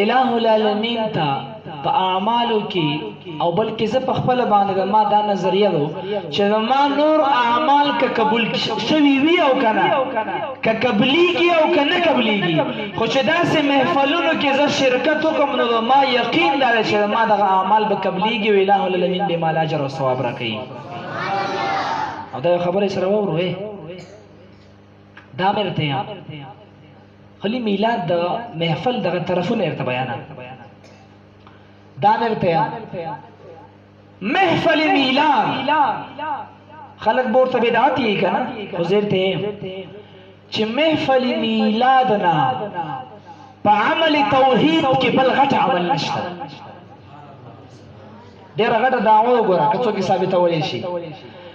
الہ العالمین تا په اعمالو کې او بلکې زه په خپل باندې ما دا نظریه وو چې ما نور اعمال که قبول شوي وي او کنه که قبليږي او کنه قبليږي خو چې داسې محفلونو کې زه شرکت وکم نو ما یقین دا چې ما دغه اعمال به قبليږي او الہ العالمین به مال اجر او ثواب راکړي او دا خبره سره وروه دا مرته خلی میلاد د محفل دغه طرفونه ارته بیانه دا مرته محفل میلاد خلق بورته بدعت یې کنه حضرته چې محفل میلاد نه په عمل توحید کې بل غټ عمل نشته ډېر غټه دعوه وګوره که څوک ثابتولی شي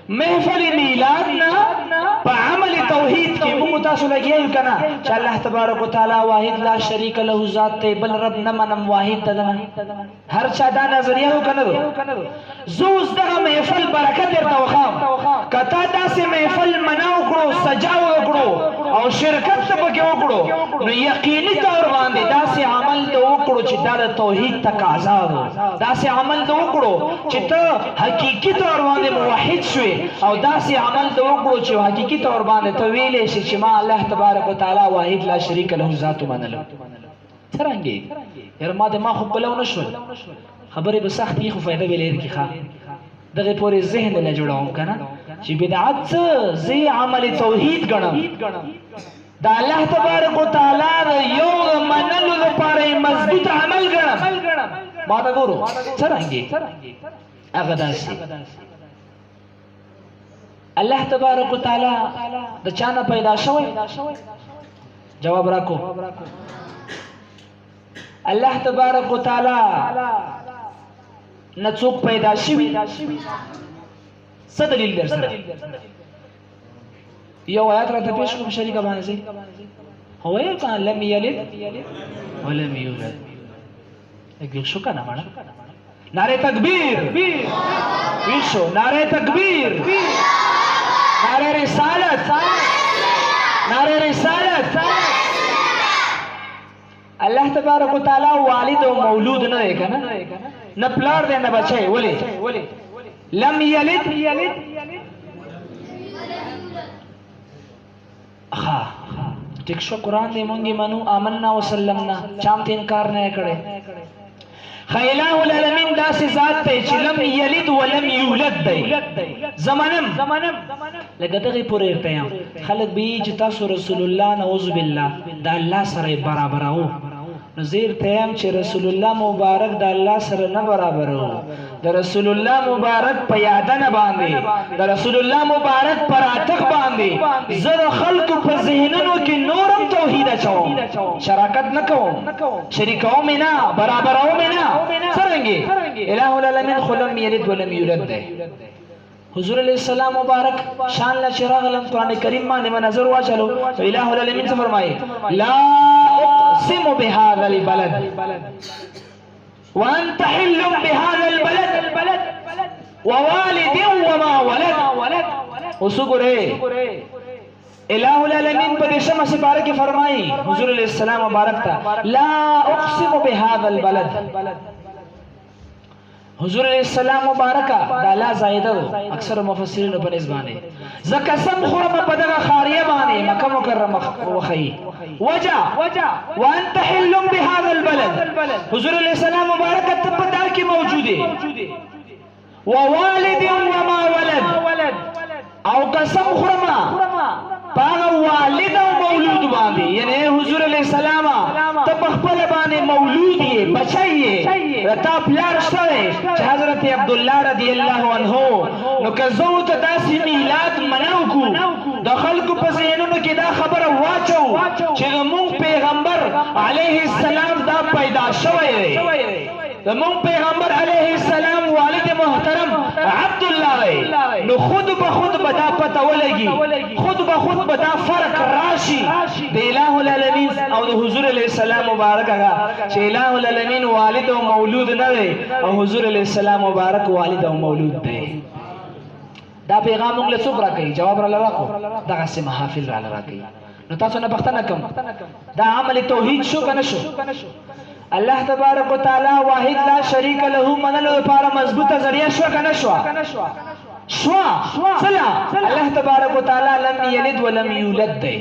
محفل میلاد نه په عمل توحید کې موږ تاسو لګیو کنه چې الله تبارک وتعالى واحد لا شریک له ذات ته بل رب نه منم واحد تدنه هر چا دا نظریه وکنه زوز دغه محفل برکت ورته وخام کته داسې محفل مناو کړو سجاو وکړو او شرکت ته پکې وکړو نو یقیني تور باندې داسې عمل ته وکړو چې دا د توحید تقاضا ده داسې عمل ته وکړو چې ته حقيقي تور باندې موحد شوي او داسې عمل ته وکړو چې حقيقي تور باندې ته ویلې شي چې ما الله تبارک وتعالى واحد لا شریک له ذات منلو څنګه یار ما خو بلو نشو خبرې به سخت یې خو فائدہ ویلې کی ښه دغه پورې ذهن له جوړوم کنه چې بدعت زی عمل توحید ګڼم دا الله تبارک وتعالى یو منلو لپاره مضبوط عمل ګڼم ما دا ګورو څنګه هغه داسې الله تبارک وتعالى د چانه پیدا شوی جواب راکو الله تبارک وتعالى نڅوک پیدا شوی څه دلیل در سره یو آیات راته پیش کوم شریکه باندې هو یې کان لم یلد ولم یولد اګل شو کنه مانا نعره تکبیر ویشو نعره تکبیر نعره رسالت نعره رسالت الله تبارک وتعالى والد او مولود نه دی کنه نه پلار دی نه بچي ولي لم يلد ها ټیک شو قران دې مونږه منو آمنا وسلمنا چامته انکار نه کړي خیلاه العالمین داسې ذات ته چې لم یلد ولم یولد دی زمانم لکه دغه پورې ارتیا خلک به چې تاسو رسول الله نعوذ بالله دا الله سره برابر او نذیر تیم چې رسول الله مبارک د الله سره نه برابر او د رسول الله مبارک په یاد نه باندې د رسول الله مبارک پر اتق باندې زره خلق په ذهنونو کې نورم توحید اچو شراکت نکوم شریکو مینا برابرو مینا څنګه الہ العالمین خلم یلد ولم یولد ده حضور علیہ السلام مبارک شان لا چراغ لم قرآن کریم باندې نظر واچلو تو الہ العالمین څه فرمایي لا اقسم بهذا البلد وانت حل بهذا البلد ووالد وما ولد وسګره الہ العالمین په دې شمه سپاره کې فرمایي حضور علیہ السلام مبارک ته لا اقسم بهذا البلد حضور علیہ السلام مبارکہ دا لا زائده اکثر مفسرین په نسبانه زکسم خرم په دغه خاریه باندې مکه مکرمه وخی وجا وانت حل بهذا البلد حضور علیہ السلام مبارکہ په دال کې موجوده ووالد وما ولد او قسم خرما پاغه والد او مولود باندې یعنی حضور علیہ السلام ته خپل باندې مولود یې بچی یې رتا پلار شوی چې حضرت عبد الله رضی الله عنه نو که زو ته داسې میلاد مناو کو د خلکو په ذهنونو کې دا خبره واچو چې موږ پیغمبر علیه السلام دا پیدا شوی دی د مون پیغمبر علیه السلام والد محترم عبد الله نو خود به خود بدا پته ولګي خود به خود بدا فرق راشي د الہ العالمین او د حضور علیہ السلام مبارک هغه چې الہ العالمین والد او مولود نه دی او حضور علیہ السلام مبارک والد او مولود دی دا پیغام موږ له څوک راکړي جواب را لراکو دغه سه محافل را لراکړي نو تاسو نه پښتنه کوم دا عمل توحید شو کنه شو الله تبارک وتعالى واحد لا شریک له منلو لپاره مضبوطه ذریعہ شو کنه شو صلا الله تبارک وتعالى لم يلد ولم يولد دی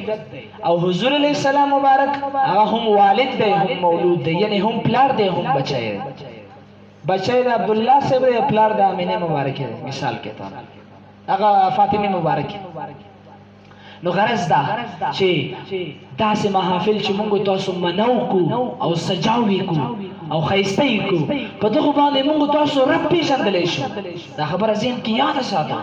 او حضور علیہ السلام مبارک هم والد دی هم مولود دی یعنی هم پلار دی هم بچی دی بچی د عبد الله صاحب دی پلار د امینه مبارک دی مثال کې طور هغه فاطمه مبارک نو غرض دا چې داسې محافل چې موږ تاسو منو کو او سجاوي کو او خیسته کو په دغه باندې موږ تاسو رب پیژندلی شو دا خبره ذهن کې یاد ساته